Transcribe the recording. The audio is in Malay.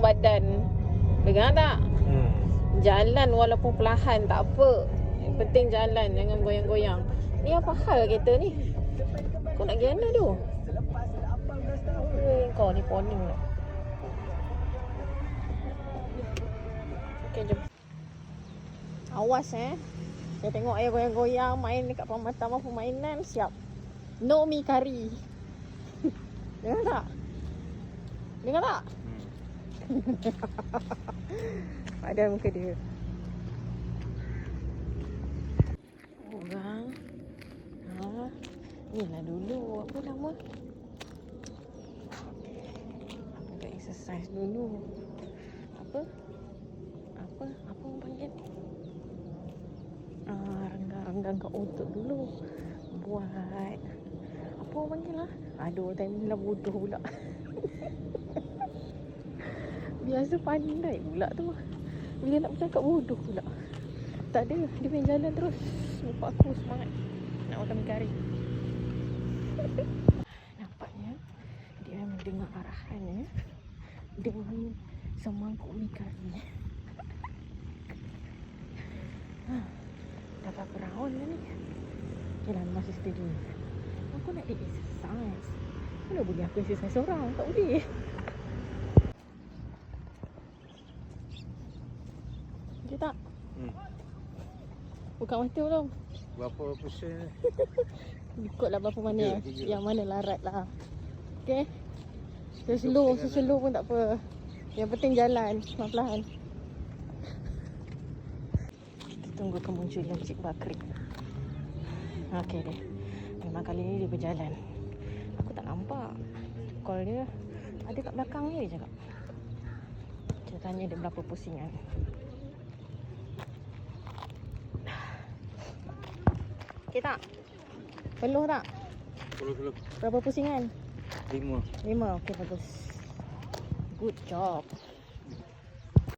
badan. Dengar tak? Jalan walaupun perlahan tak apa. Yang penting jalan, jangan goyang-goyang. Ni apa hal kereta ni? Kau nak pergi mana tu? Kau ni poning tak? Okay, jom. Awas Saya tengok ayah goyang-goyang main dekat permata permainan. Siap. No mi kari. Dengar tak? Dengar tak? Ada muka dia. Orang. Ni lah dulu. Apa nama? Kita exercise dulu. Apa orang panggil? Renggang kat otot dulu. Buat apa orang panggil lah? Aduh, time lah bodoh pula. Biasa pandai pula tu. Bila nak bercakap bodoh pula. Tak ada, dia main jalan terus. Lupa aku semangat nak makan mi kari. Nampaknya dia mendengar arahan dengan semangkuk mi kari. Dah berapa round dah ni? Okay lah, masih steady. Aku nak exercise. Mana boleh aku exercise seorang? Tak boleh. Okay tak? Buka mata belum? Berapa persen? Ikutlah berapa mana. Tiga. Yang mana larat lah. Okay? Slow pun tak apa. Yang penting jalan perlahan-lahan. Kita tunggu kemunculan Cik Bakri. Okay deh. Memang kali ni dia berjalan. Aku tak nampak. Call dia ada kat belakang ni dia cakap. Saya tanya dia berapa pusingan. Okay tak? Peluh tak? Peluh. Berapa pusingan? 5. 5. Okay, bagus. Good job.